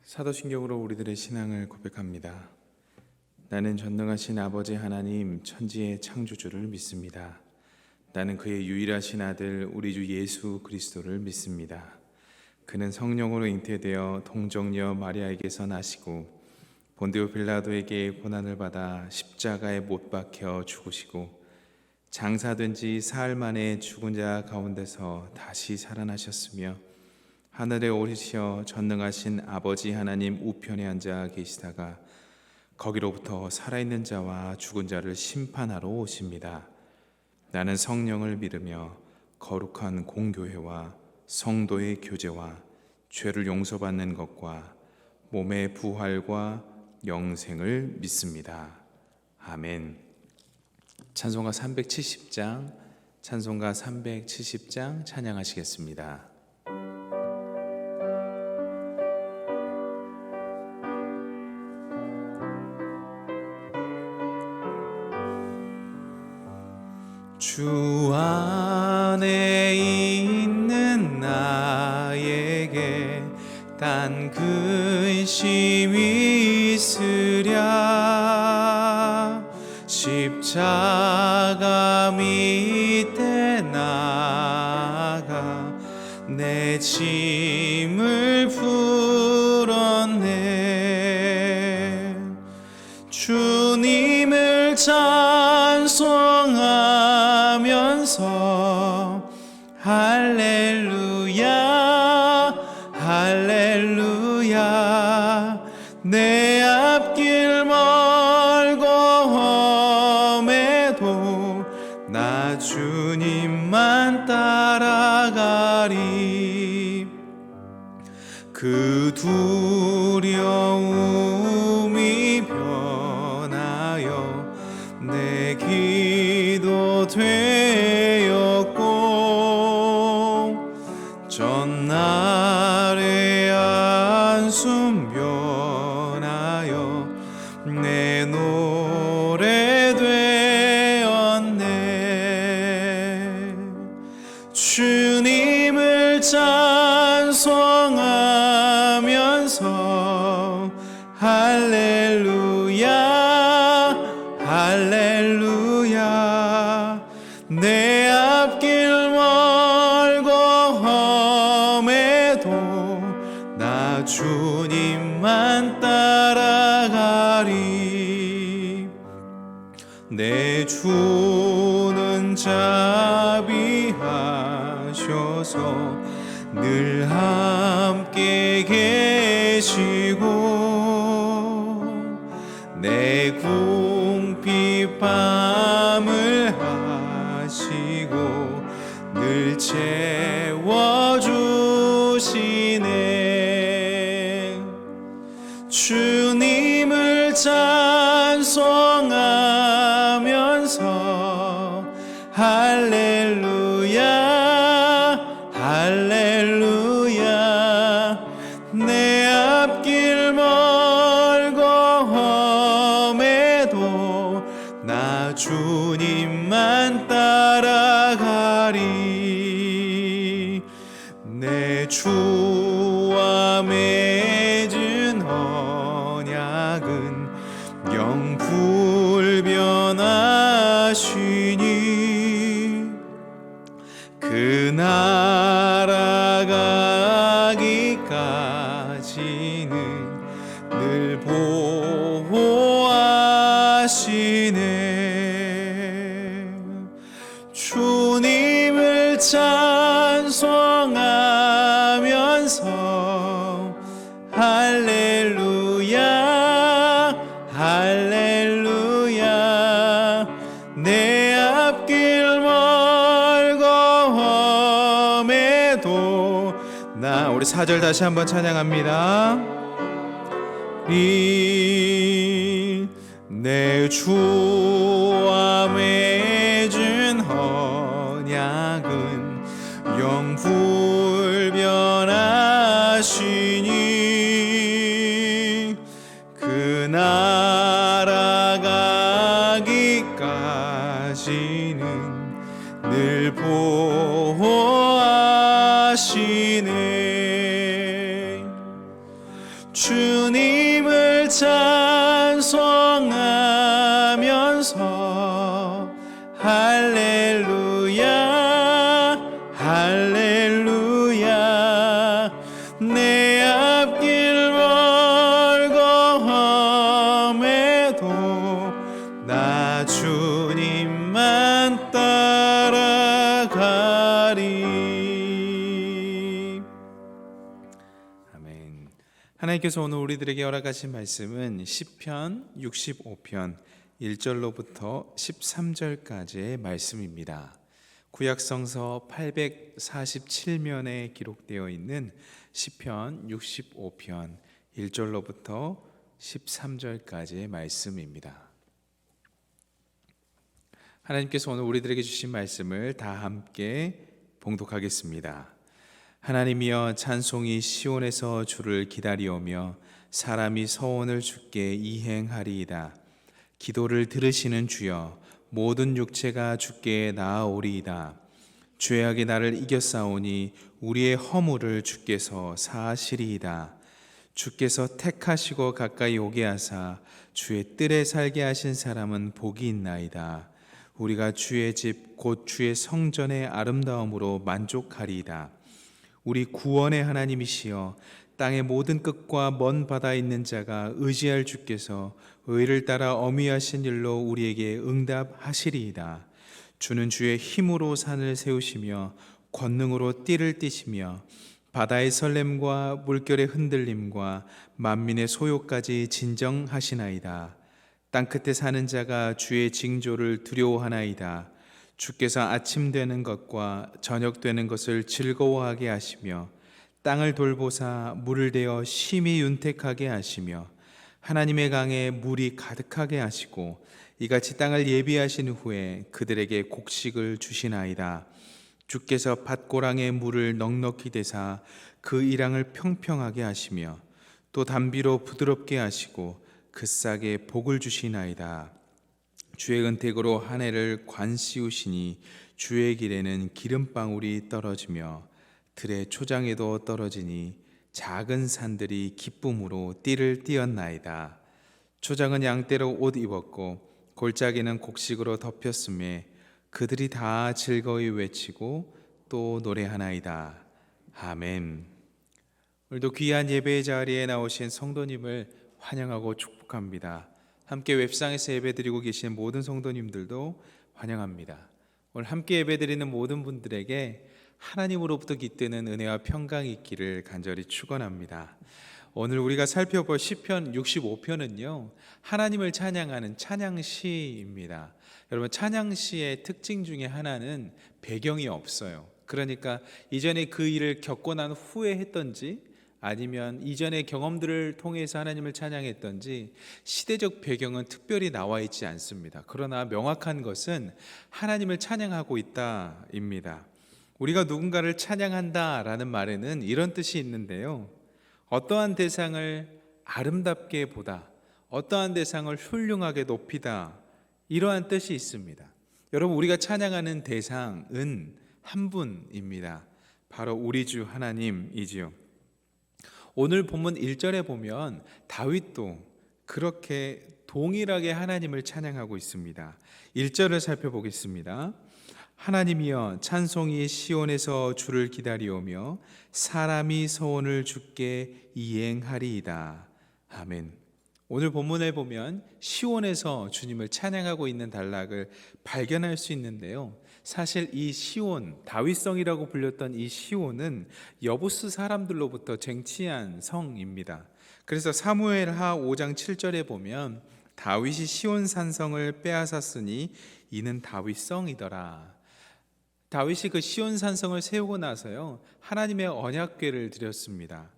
사도신경으로 우리들의 신앙을 고백합니다. 나는 전능하신 아버지 하나님 천지의 창조주를 믿습니다. 나는 그의 유일하신 아들 우리 주 예수 그리스도를 믿습니다. 그는 성령으로 잉태되어 동정녀 마리아에게서 나시고 본디오 빌라도에게 고난을 받아 십자가에 못 박혀 죽으시고 장사된 지 사흘 만에 죽은 자 가운데서 다시 살아나셨으며 하늘에 오르시어 전능하신 아버지 하나님 우편에 앉아 계시다가 거기로부터 살아있는 자와 죽은 자를 심판하러 오십니다. 나는 성령을 믿으며 거룩한 공교회와 성도의 교제와 죄를 용서받는 것과 몸의 부활과 영생을 믿습니다. 아멘. 찬송가 370장 찬양하시겠습니다. 주 안에 있는 나에게 단 근심이 있으랴. 십자가 밑에 나가 내 짐을 풀었네. 주님을 찬송하면서 할렐루야 할렐루야. 내 앞길 멀고 험해도 나 주님만 따라가리. 그 두려움이 변하여 내 기도 되었고 전날의 한숨 변하여 내 노래 되었네. 주님을 찬송하면서 할렐루야 할렐루야. 내 앞길 멀고 험해도 나 주님만 따라가리. 내 주는 자비하셔서 늘 함께 계시고 내 궁핍함을 하시고 늘 채워주시네. 주님을 찬송하면서 할렐루야 할렐루야. 내 앞길 멀고 험해도 나 주님만 따라가리. 내 주와 맺은 언약은 영불변하시니 그 나라 가기까지는 늘 보호하시네. 주님을 찬송하면서 할렐루야 할렐루야. 내 앞길 멀고 험해도 나 우리 4절 다시 한번 찬양합니다. 내 주와 맺은 언약은 영불변하시니 그 나라 가기까지는 늘 보호하시네. 주님을 찬송하면서 할렐루야 할렐루야 내 앞길 멀거험에도 나 주님만 따라가리. 아멘. 하나님께서 오늘 우리들에게 허락하신 말씀은 시편 65편 1절로부터 13절까지의 말씀입니다. 구약성서 847면에 기록되어 있는 시편 65편 1절로부터 13절까지의 말씀입니다. 하나님께서 오늘 우리들에게 주신 말씀을 다 함께 봉독하겠습니다. 하나님이여, 찬송이 시온에서 주를 기다리오며 사람이 서원을 주께 이행하리이다. 기도를 들으시는 주여, 모든 육체가 주께 나아오리이다. 죄악이 나를 이겼사오니 우리의 허물을 주께서 사하시리이다. 주께서 택하시고 가까이 오게 하사 주의 뜰에 살게 하신 사람은 복이 있나이다. 우리가 주의 집 곧 주의 성전의 아름다움으로 만족하리이다. 우리 구원의 하나님이시여, 땅의 모든 끝과 먼 바다에 있는 자가 의지할 주께서 의를 따라 어미하신 일로 우리에게 응답하시리이다. 주는 주의 힘으로 산을 세우시며 권능으로 띠를 띠시며 바다의 설렘과 물결의 흔들림과 만민의 소요까지 진정하시나이다. 땅끝에 사는 자가 주의 징조를 두려워하나이다. 주께서 아침 되는 것과 저녁 되는 것을 즐거워하게 하시며 땅을 돌보사 물을 대어 심히 윤택하게 하시며 하나님의 강에 물이 가득하게 하시고 이같이 땅을 예비하신 후에 그들에게 곡식을 주시나이다. 주께서 밭고랑에 물을 넉넉히 대사 그 이랑을 평평하게 하시며 또 담비로 부드럽게 하시고 그 싹에 복을 주시나이다. 주의 은택으로 한 해를 관씌우시니 주의 길에는 기름방울이 떨어지며 들의 초장에도 떨어지니 작은 산들이 기쁨으로 띠를 띠었나이다. 초장은 양떼로 옷 입었고 골짜기는 곡식으로 덮였음에 그들이 다 즐거이 외치고 또 노래하나이다. 아멘. 오늘도 귀한 예배의 자리에 나오신 성도님을 환영하고 축복합니다. 함께 웹상에서 예배드리고 계신 모든 성도님들도 환영합니다. 오늘 함께 예배드리는 모든 분들에게 하나님으로부터 깃드는 은혜와 평강이 있기를 간절히 축원합니다. 오늘 우리가 살펴볼 시편 65편은요, 하나님을 찬양하는 찬양시입니다. 여러분, 찬양시의 특징 중에 하나는 배경이 없어요. 그러니까 이전에 그 일을 겪고 난 후에 했던지 아니면 이전의 경험들을 통해서 하나님을 찬양했던지 시대적 배경은 특별히 나와 있지 않습니다. 그러나 명확한 것은 하나님을 찬양하고 있다입니다. 우리가 누군가를 찬양한다라는 말에는 이런 뜻이 있는데요, 어떠한 대상을 아름답게 보다, 어떠한 대상을 훌륭하게 높이다, 이러한 뜻이 있습니다. 여러분, 우리가 찬양하는 대상은 한 분입니다. 바로 우리 주 하나님이지요. 오늘 본문 1절에 보면 다윗도 그렇게 동일하게 하나님을 찬양하고 있습니다. 1절을 살펴보겠습니다. 하나님이여, 찬송이 시온에서 주를 기다리오며 사람이 소원을 주께 이행하리이다. 아멘. 오늘 본문에 보면 시온에서 주님을 찬양하고 있는 단락을 발견할 수 있는데요, 사실 이 시온, 다윗성이라고 불렸던 이 시온은 여부스 사람들로부터 쟁취한 성입니다. 그래서 사무엘하 5장 7절에 보면 다윗이 시온 산성을 빼앗았으니 이는 다윗성이더라. 다윗이 그 시온 산성을 세우고 나서요, 하나님의 언약궤를 드렸습니다.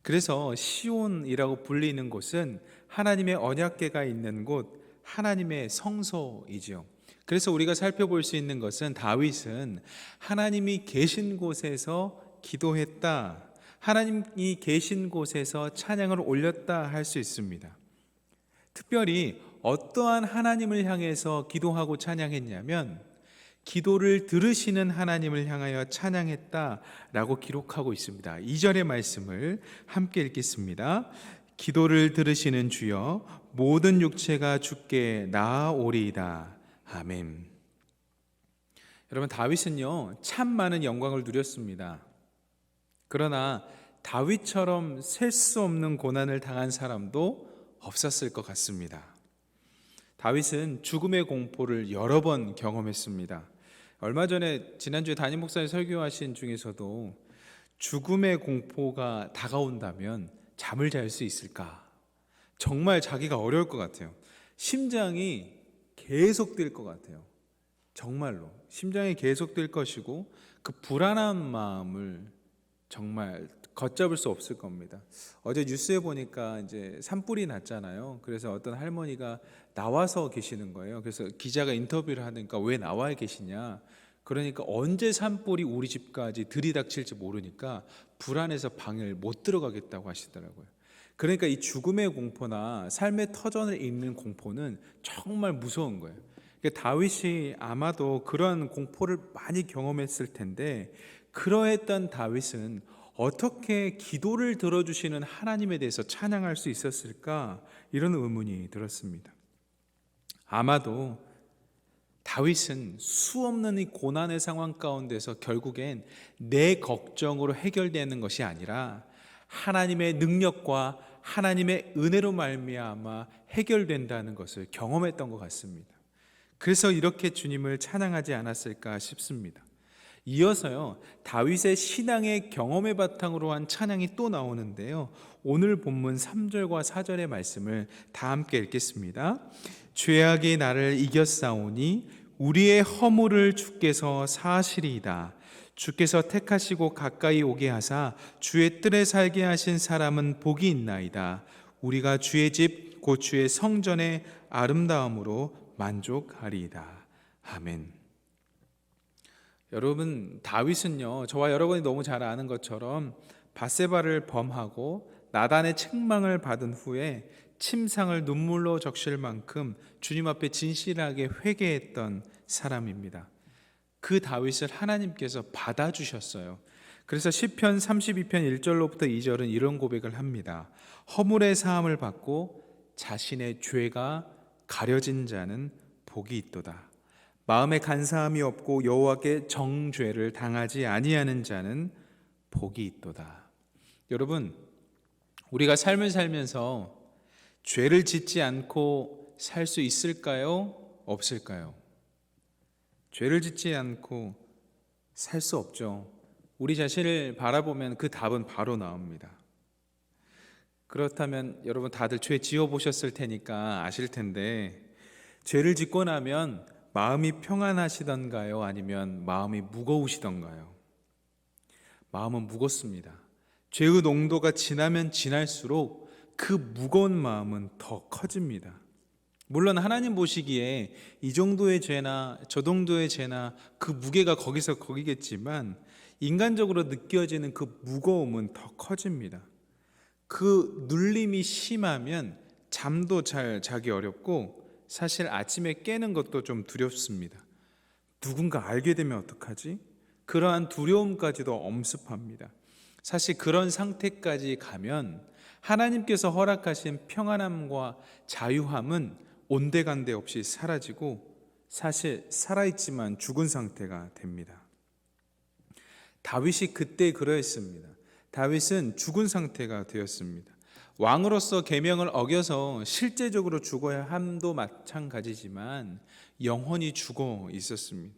그래서 시온이라고 불리는 곳은 하나님의 언약궤가 있는 곳, 하나님의 성소이지요. 그래서 우리가 살펴볼 수 있는 것은 다윗은 하나님이 계신 곳에서 기도했다, 하나님이 계신 곳에서 찬양을 올렸다 할 수 있습니다. 특별히 어떠한 하나님을 향해서 기도하고 찬양했냐면 기도를 들으시는 하나님을 향하여 찬양했다라고 기록하고 있습니다. 2절의 말씀을 함께 읽겠습니다. 기도를 들으시는 주여 모든 육체가 주께 나아오리이다. 아멘. 여러분, 다윗은요 참 많은 영광을 누렸습니다. 그러나 다윗처럼 셀 수 없는 고난을 당한 사람도 없었을 것 같습니다. 다윗은 죽음의 공포를 여러 번 경험했습니다. 얼마 전에 지난주에 담임 목사님 설교하신 중에서도 죽음의 공포가 다가온다면 잠을 잘 수 있을까? 정말 자기가 어려울 것 같아요. 심장이 계속 뛸 것 같아요. 정말로 심장이 계속 뛸 것이고 그 불안한 마음을 정말 걷잡을 수 없을 겁니다. 어제 뉴스에 보니까 이제 산불이 났잖아요. 그래서 어떤 할머니가 나와서 계시는 거예요. 그래서 기자가 인터뷰를 하니까 왜 나와 계시냐? 그러니까 언제 산불이 우리 집까지 들이닥칠지 모르니까 불안해서 방을 못 들어가겠다고 하시더라고요. 그러니까 이 죽음의 공포나 삶의 터전을 잇는 공포는 정말 무서운 거예요. 그러니까 다윗이 아마도 그런 공포를 많이 경험했을 텐데, 그러했던 다윗은 어떻게 기도를 들어주시는 하나님에 대해서 찬양할 수 있었을까? 이런 의문이 들었습니다. 아마도 다윗은 수없는 이 고난의 상황 가운데서 결국엔 내 걱정으로 해결되는 것이 아니라 하나님의 능력과 하나님의 은혜로 말미암아 해결된다는 것을 경험했던 것 같습니다. 그래서 이렇게 주님을 찬양하지 않았을까 싶습니다. 이어서요, 다윗의 신앙의 경험의 바탕으로 한 찬양이 또 나오는데요, 오늘 본문 3절과 4절의 말씀을 다 함께 읽겠습니다. 죄악이 나를 이겼사오니 우리의 허물을 주께서 사하시리이다. 주께서 택하시고 가까이 오게 하사 주의 뜰에 살게 하신 사람은 복이 있나이다. 우리가 주의 집 곧 주의 성전의 아름다움으로 만족하리이다. 아멘. 여러분, 다윗은요 저와 여러분이 너무 잘 아는 것처럼 밧세바를 범하고 나단의 책망을 받은 후에 침상을 눈물로 적실 만큼 주님 앞에 진실하게 회개했던 사람입니다. 그 다윗을 하나님께서 받아주셨어요. 그래서 시편 32편 1절로부터 2절은 이런 고백을 합니다. 허물의 사함을 받고 자신의 죄가 가려진 자는 복이 있도다. 마음에 간사함이 없고 여호와께 정죄를 당하지 아니하는 자는 복이 있도다. 여러분, 우리가 삶을 살면서 죄를 짓지 않고 살 수 있을까요? 없을까요? 죄를 짓지 않고 살 수 없죠. 우리 자신을 바라보면 그 답은 바로 나옵니다. 그렇다면 여러분 다들 죄 지어보셨을 테니까 아실 텐데, 죄를 짓고 나면 마음이 평안하시던가요? 아니면 마음이 무거우시던가요? 마음은 무겁습니다. 죄의 농도가 지나면 지날수록 그 무거운 마음은 더 커집니다. 물론 하나님 보시기에 이 정도의 죄나 저 정도의 죄나 그 무게가 거기서 거기겠지만, 인간적으로 느껴지는 그 무거움은 더 커집니다. 그 눌림이 심하면 잠도 잘 자기 어렵고, 사실 아침에 깨는 것도 좀 두렵습니다. 누군가 알게 되면 어떡하지? 그러한 두려움까지도 엄습합니다. 사실 그런 상태까지 가면 하나님께서 허락하신 평안함과 자유함은 온데간데 없이 사라지고, 사실 살아있지만 죽은 상태가 됩니다. 다윗이 그때 그러했습니다. 다윗은 죽은 상태가 되었습니다. 왕으로서 계명을 어겨서 실제적으로 죽어야 함도 마찬가지지만 영혼이 죽어 있었습니다.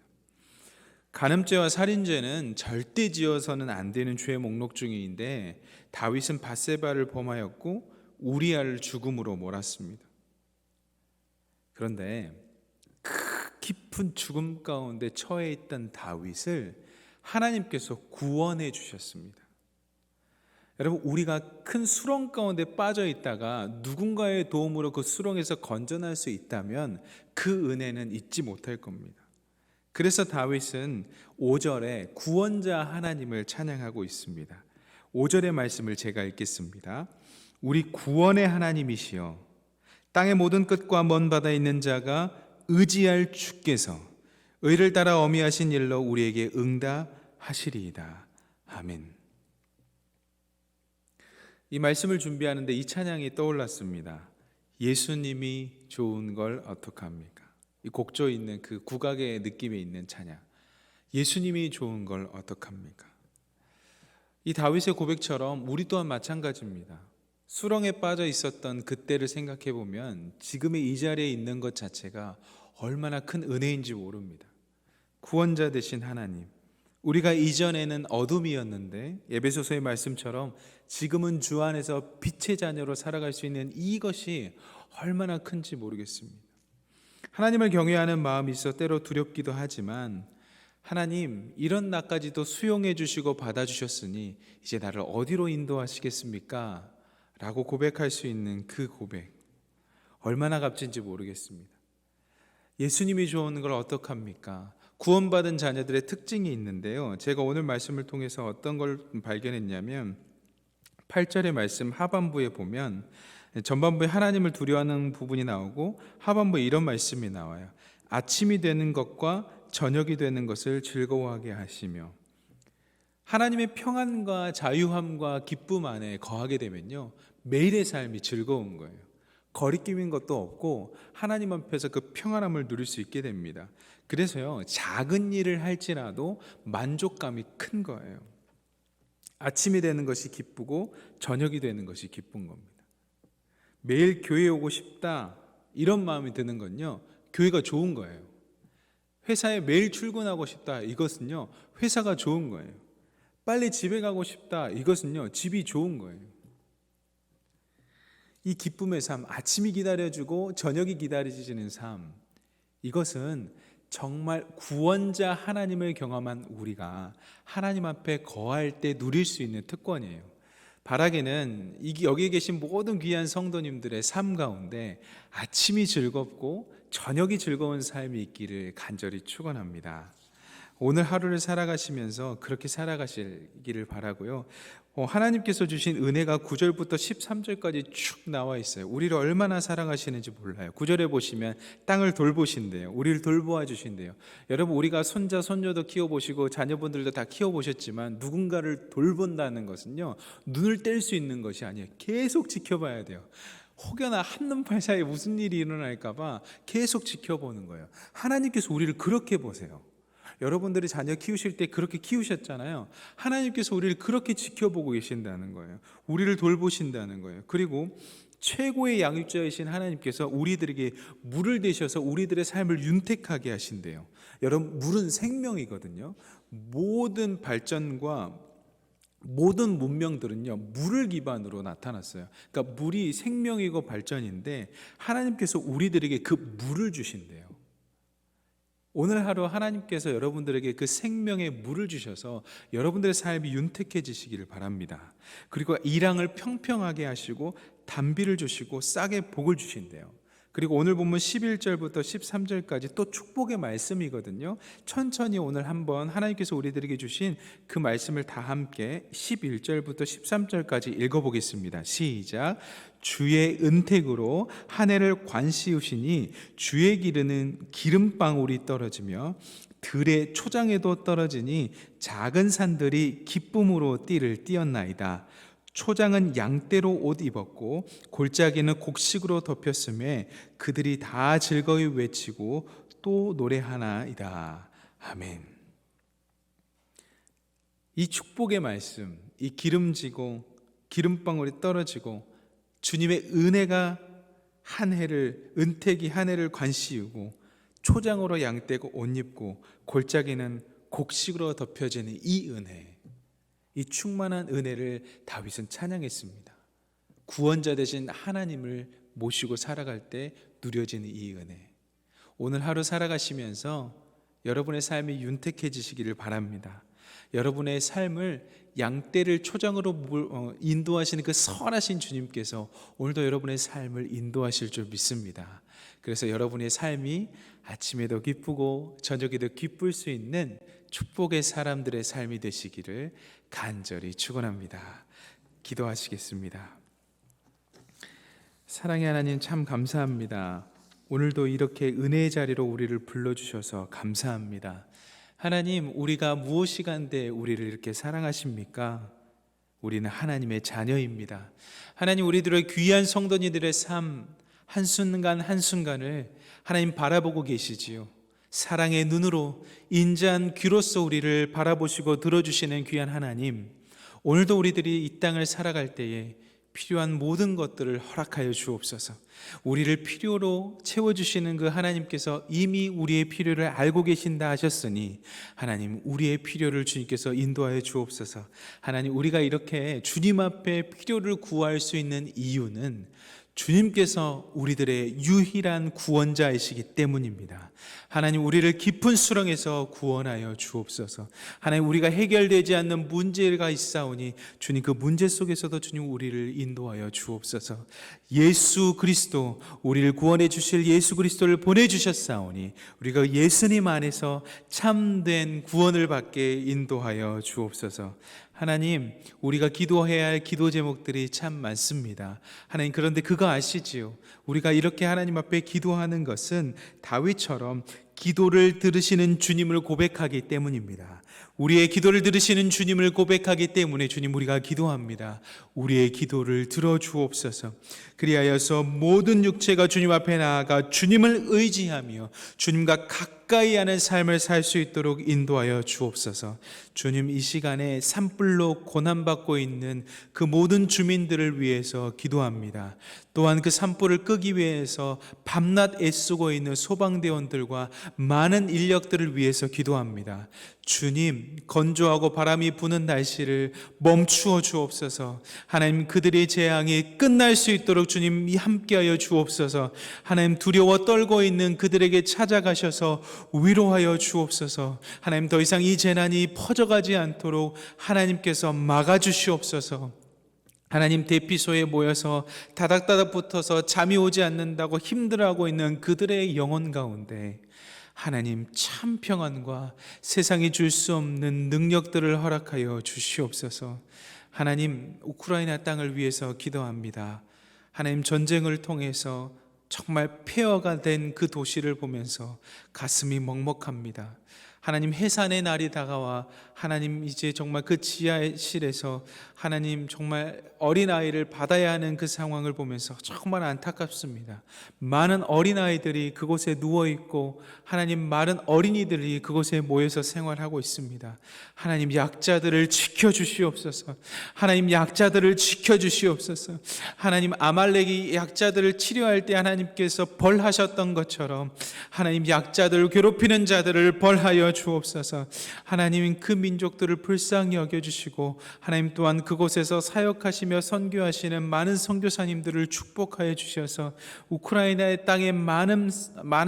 간음죄와 살인죄는 절대 지어서는 안 되는 죄의 목록 중인데, 다윗은 밧세바를 범하였고 우리아를 죽음으로 몰았습니다. 그런데 그 깊은 죽음 가운데 처해 있던 다윗을 하나님께서 구원해 주셨습니다. 여러분, 우리가 큰 수렁 가운데 빠져 있다가 누군가의 도움으로 그 수렁에서 건져날 수 있다면 그 은혜는 잊지 못할 겁니다. 그래서 다윗은 5절에 구원자 하나님을 찬양하고 있습니다. 5절의 말씀을 제가 읽겠습니다. 우리 구원의 하나님이시여 땅의 모든 끝과 먼 바다에 있는 자가 의지할 주께서 의를 따라 어미하신 일로 우리에게 응답하시리이다. 아멘. 이 말씀을 준비하는데 이 찬양이 떠올랐습니다. 예수님이 좋은 걸 어떡합니까? 이 곡조에 있는 그 국악의 느낌에 있는 찬양. 예수님이 좋은 걸 어떡합니까? 이 다윗의 고백처럼 우리 또한 마찬가지입니다. 수렁에 빠져 있었던 그때를 생각해 보면 지금의 이 자리에 있는 것 자체가 얼마나 큰 은혜인지 모릅니다. 구원자 되신 하나님, 우리가 이전에는 어둠이었는데 에베소서의 말씀처럼 지금은 주 안에서 빛의 자녀로 살아갈 수 있는 이것이 얼마나 큰지 모르겠습니다. 하나님을 경외하는 마음이 있어 때로 두렵기도 하지만 하나님, 이런 나까지도 수용해 주시고 받아주셨으니 이제 나를 어디로 인도하시겠습니까? 라고 고백할 수 있는 그 고백, 얼마나 값진지 모르겠습니다. 예수님이 좋은 걸 어떡합니까? 구원받은 자녀들의 특징이 있는데요, 제가 오늘 말씀을 통해서 어떤 걸 발견했냐면 8절의 말씀 하반부에 보면 전반부에 하나님을 두려워하는 부분이 나오고 하반부에 이런 말씀이 나와요. 아침이 되는 것과 저녁이 되는 것을 즐거워하게 하시며. 하나님의 평안과 자유함과 기쁨 안에 거하게 되면요, 매일의 삶이 즐거운 거예요. 거리낌인 것도 없고 하나님 앞에서 그 평안함을 누릴 수 있게 됩니다. 그래서요, 작은 일을 할지라도 만족감이 큰 거예요. 아침이 되는 것이 기쁘고 저녁이 되는 것이 기쁜 겁니다. 매일 교회에 오고 싶다 이런 마음이 드는 건요, 교회가 좋은 거예요. 회사에 매일 출근하고 싶다 이것은요, 회사가 좋은 거예요. 빨리 집에 가고 싶다 이것은요, 집이 좋은 거예요. 이 기쁨의 삶, 아침이 기다려주고 저녁이 기다려지는 삶, 이것은 정말 구원자 하나님을 경험한 우리가 하나님 앞에 거할 때 누릴 수 있는 특권이에요. 바라기는 여기 계신 모든 귀한 성도님들의 삶 가운데 아침이 즐겁고 저녁이 즐거운 삶이 있기를 간절히 축원합니다. 오늘 하루를 살아가시면서 그렇게 살아가시기를 바라고요. 하나님께서 주신 은혜가 9절부터 13절까지 쭉 나와 있어요. 우리를 얼마나 사랑하시는지 몰라요. 9절에 보시면 땅을 돌보신대요. 우리를 돌보아 주신대요. 여러분, 우리가 손자 손녀도 키워보시고 자녀분들도 다 키워보셨지만 누군가를 돌본다는 것은요, 눈을 뗄 수 있는 것이 아니에요. 계속 지켜봐야 돼요. 혹여나 한눈팔 사이에 무슨 일이 일어날까 봐 계속 지켜보는 거예요. 하나님께서 우리를 그렇게 보세요. 여러분들이 자녀 키우실 때 그렇게 키우셨잖아요. 하나님께서 우리를 그렇게 지켜보고 계신다는 거예요. 우리를 돌보신다는 거예요. 그리고 최고의 양육자이신 하나님께서 우리들에게 물을 대셔서 우리들의 삶을 윤택하게 하신대요. 여러분, 물은 생명이거든요. 모든 발전과 모든 문명들은요, 물을 기반으로 나타났어요. 그러니까 물이 생명이고 발전인데 하나님께서 우리들에게 그 물을 주신대요. 오늘 하루 하나님께서 여러분들에게 그 생명의 물을 주셔서 여러분들의 삶이 윤택해지시기를 바랍니다. 그리고 일항을 평평하게 하시고 단비를 주시고 싸게 복을 주신대요. 그리고 오늘 보면 11절부터 13절까지 또 축복의 말씀이거든요. 천천히 오늘 한번 하나님께서 우리들에게 주신 그 말씀을 다 함께 11절부터 13절까지 읽어보겠습니다. 시작. 주의 은택으로 한 해를 관씌우시니 주의 기르는 기름방울이 떨어지며 들의 초장에도 떨어지니 작은 산들이 기쁨으로 띠를 띄었나이다. 초장은 양떼로 옷 입었고 골짜기는 곡식으로 덮였음에 그들이 다 즐거이 외치고 또 노래하나이다. 아멘. 이 축복의 말씀, 이 기름지고 기름방울이 떨어지고 주님의 은혜가 한 해를, 은택이 한 해를 관씌우고 초장으로 양떼고 옷 입고 골짜기는 곡식으로 덮여지는 이 은혜, 이 충만한 은혜를 다윗은 찬양했습니다. 구원자 되신 하나님을 모시고 살아갈 때 누려지는 이 은혜, 오늘 하루 살아가시면서 여러분의 삶이 윤택해지시기를 바랍니다. 여러분의 삶을 양떼를 초장으로 인도하시는 그 선하신 주님께서 오늘도 여러분의 삶을 인도하실 줄 믿습니다. 그래서 여러분의 삶이 아침에도 기쁘고 저녁에도 기쁠 수 있는 축복의 사람들의 삶이 되시기를 간절히 축원합니다. 기도하시겠습니다. 사랑의 하나님, 참 감사합니다. 오늘도 이렇게 은혜의 자리로 우리를 불러주셔서 감사합니다. 하나님, 우리가 무엇이간데 우리를 이렇게 사랑하십니까? 우리는 하나님의 자녀입니다. 하나님, 우리들의 귀한 성도님들의 삶 한순간 한순간을 하나님 바라보고 계시지요. 사랑의 눈으로 인자한 귀로서 우리를 바라보시고 들어주시는 귀한 하나님, 오늘도 우리들이 이 땅을 살아갈 때에 필요한 모든 것들을 허락하여 주옵소서. 우리를 필요로 채워주시는 그 하나님께서 이미 우리의 필요를 알고 계신다 하셨으니 하나님, 우리의 필요를 주님께서 인도하여 주옵소서. 하나님, 우리가 이렇게 주님 앞에 필요를 구할 수 있는 이유는 주님께서 우리들의 유일한 구원자이시기 때문입니다. 하나님, 우리를 깊은 수렁에서 구원하여 주옵소서. 하나님, 우리가 해결되지 않는 문제가 있사오니 주님, 그 문제 속에서도 주님 우리를 인도하여 주옵소서. 예수 그리스도, 우리를 구원해 주실 예수 그리스도를 보내주셨사오니 우리가 예수님 안에서 참된 구원을 받게 인도하여 주옵소서. 하나님, 우리가 기도해야 할 기도 제목들이 참 많습니다. 하나님, 그런데 그거 아시지요? 우리가 이렇게 하나님 앞에 기도하는 것은 다윗처럼 기도를 들으시는 주님을 고백하기 때문입니다. 우리의 기도를 들으시는 주님을 고백하기 때문에 주님, 우리가 기도합니다. 우리의 기도를 들어주옵소서. 그리하여서 모든 육체가 주님 앞에 나아가 주님을 의지하며 주님과 가까이 하는 삶을 살 수 있도록 인도하여 주옵소서. 주님, 이 시간에 산불로 고난받고 있는 그 모든 주민들을 위해서 기도합니다. 또한 그 산불을 끄기 위해서 밤낮 애쓰고 있는 소방대원들과 많은 인력들을 위해서 기도합니다. 주님, 건조하고 바람이 부는 날씨를 멈추어 주옵소서. 하나님, 그들의 재앙이 끝날 수 있도록 주님 함께하여 주옵소서. 하나님, 두려워 떨고 있는 그들에게 찾아가셔서 위로하여 주옵소서. 하나님, 더 이상 이 재난이 퍼져가지 않도록 하나님께서 막아주시옵소서. 하나님, 대피소에 모여서 다닥다닥 붙어서 잠이 오지 않는다고 힘들어하고 있는 그들의 영혼 가운데 하나님, 참 평안과 세상이 줄 수 없는 능력들을 허락하여 주시옵소서. 하나님, 우크라이나 땅을 위해서 기도합니다. 하나님, 전쟁을 통해서 정말 폐허가 된 그 도시를 보면서 가슴이 먹먹합니다. 하나님, 해산의 날이 다가와 하나님, 이제 정말 그 지하실에서 하나님 정말 어린아이를 받아야 하는 그 상황을 보면서 정말 안타깝습니다. 많은 어린아이들이 그곳에 누워있고 하나님, 많은 어린이들이 그곳에 모여서 생활하고 있습니다. 하나님, 약자들을 지켜주시옵소서. 하나님, 약자들을 지켜주시옵소서. 하나님, 아말렉이 약자들을 치료할 때 하나님께서 벌하셨던 것처럼 하나님, 약자들을 괴롭히는 자들을 벌하여 주옵소서. 하나님, 그 민족들을 불쌍히 여겨주시고 하나님 또한 그곳에서 사역하시며 선교하시는 많은 선교사님들을 축복하여 주셔서 우크라이나의 땅에 많은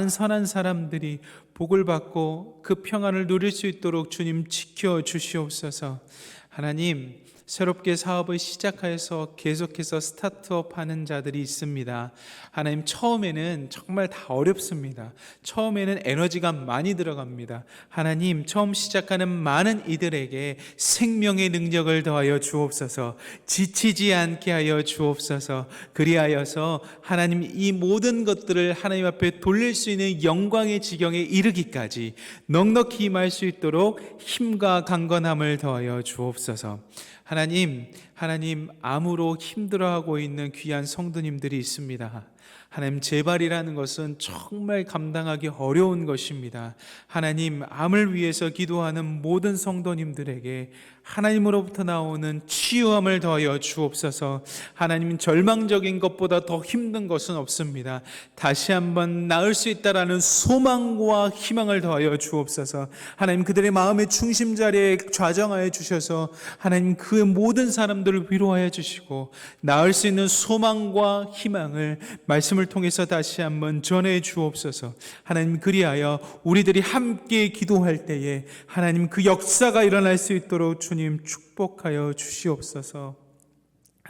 선한 사람들이 복을 받고 그 평안을 누릴 수 있도록 주님 지켜주시옵소서. 하나님, 새롭게 사업을 시작해서 계속해서 스타트업 하는 자들이 있습니다. 하나님, 처음에는 정말 다 어렵습니다. 처음에는 에너지가 많이 들어갑니다. 하나님, 처음 시작하는 많은 이들에게 생명의 능력을 더하여 주옵소서. 지치지 않게 하여 주옵소서. 그리하여서 하나님, 이 모든 것들을 하나님 앞에 돌릴 수 있는 영광의 지경에 이르기까지 넉넉히 임할 수 있도록 힘과 강건함을 더하여 주옵소서. 하나님, 암으로 힘들어하고 있는 귀한 성도님들이 있습니다. 하나님, 재발이라는 것은 정말 감당하기 어려운 것입니다. 하나님, 암을 위해서 기도하는 모든 성도님들에게 하나님으로부터 나오는 치유함을 더하여 주옵소서. 하나님, 절망적인 것보다 더 힘든 것은 없습니다. 다시 한번 나을 수 있다라는 소망과 희망을 더하여 주옵소서. 하나님, 그들의 마음의 중심 자리에 좌정하여 주셔서 하나님, 그 모든 사람들을 위로하여 주시고 나을 수 있는 소망과 희망을 말씀을 통해서 다시 한번 전해 주옵소서. 하나님, 그리하여 우리들이 함께 기도할 때에 하나님, 그 역사가 일어날 수 있도록 주님 축복하여 주시옵소서.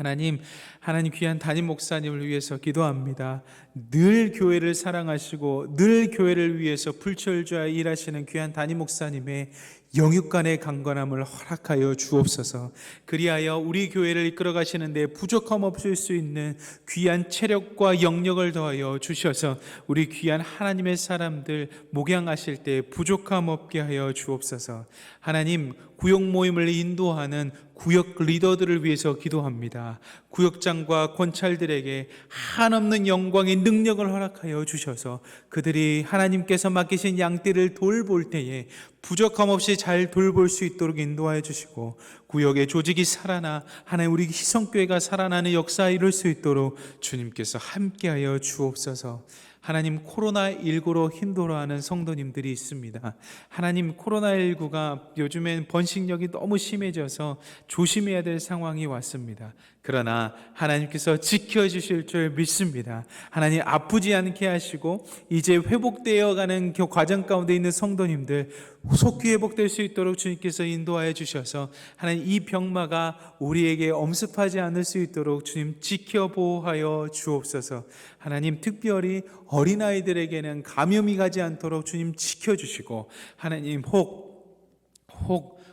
하나님 귀한 담임 목사님을 위해서 기도합니다. 늘 교회를 사랑하시고 늘 교회를 위해서 불철주야 일하시는 귀한 담임 목사님의 영육간의 강건함을 허락하여 주옵소서. 그리하여 우리 교회를 이끌어 가시는데 부족함 없을 수 있는 귀한 체력과 영력을 더하여 주셔서 우리 귀한 하나님의 사람들 목양하실 때 부족함 없게 하여 주옵소서. 하나님, 구역 모임을 인도하는 구역 리더들을 위해서 기도합니다. 구역장과 권찰들에게 한없는 영광의 능력을 허락하여 주셔서 그들이 하나님께서 맡기신 양떼를 돌볼 때에 부족함 없이 잘 돌볼 수 있도록 인도하여 주시고, 구역의 조직이 살아나 하나님 우리 희성교회가 살아나는 역사에 이룰 수 있도록 주님께서 함께하여 주옵소서. 하나님, 코로나19로 힘들어하는 성도님들이 있습니다. 하나님, 코로나19가 요즘엔 번식력이 너무 심해져서 조심해야 될 상황이 왔습니다. 그러나 하나님께서 지켜주실 줄 믿습니다. 하나님, 아프지 않게 하시고 이제 회복되어가는 과정 가운데 있는 성도님들 속히 회복될 수 있도록 주님께서 인도하여 주셔서 하나님, 이 병마가 우리에게 엄습하지 않을 수 있도록 주님 지켜보호하여 주옵소서. 하나님, 특별히 어린아이들에게는 감염이 가지 않도록 주님 지켜주시고, 하나님, 혹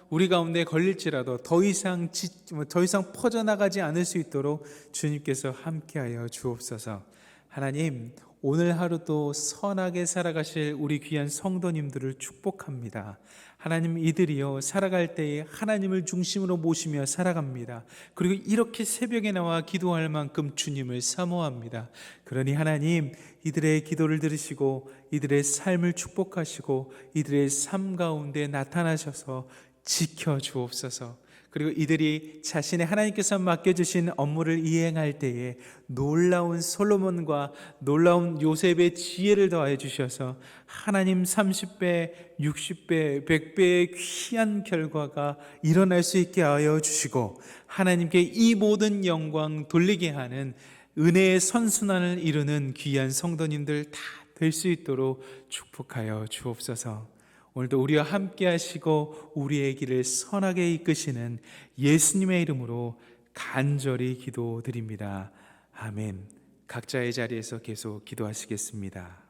우리 가운데 걸릴지라도 더 이상 퍼져나가지 않을 수 있도록 주님께서 함께하여 주옵소서. 하나님, 오늘 하루도 선하게 살아가실 우리 귀한 성도님들을 축복합니다. 하나님, 이들이요 살아갈 때에 하나님을 중심으로 모시며 살아갑니다. 그리고 이렇게 새벽에 나와 기도할 만큼 주님을 사모합니다. 그러니 하나님, 이들의 기도를 들으시고 이들의 삶을 축복하시고 이들의 삶 가운데 나타나셔서 지켜주옵소서. 그리고 이들이 자신의 하나님께서 맡겨주신 업무를 이행할 때에 놀라운 솔로몬과 놀라운 요셉의 지혜를 더하여 주셔서 하나님 30배, 60배, 100배의 귀한 결과가 일어날 수 있게 하여 주시고, 하나님께 이 모든 영광 돌리게 하는 은혜의 선순환을 이루는 귀한 성도님들 다 될 수 있도록 축복하여 주옵소서. 오늘도 우리와 함께 하시고 우리의 길을 선하게 이끄시는 예수님의 이름으로 간절히 기도드립니다. 아멘. 각자의 자리에서 계속 기도하시겠습니다.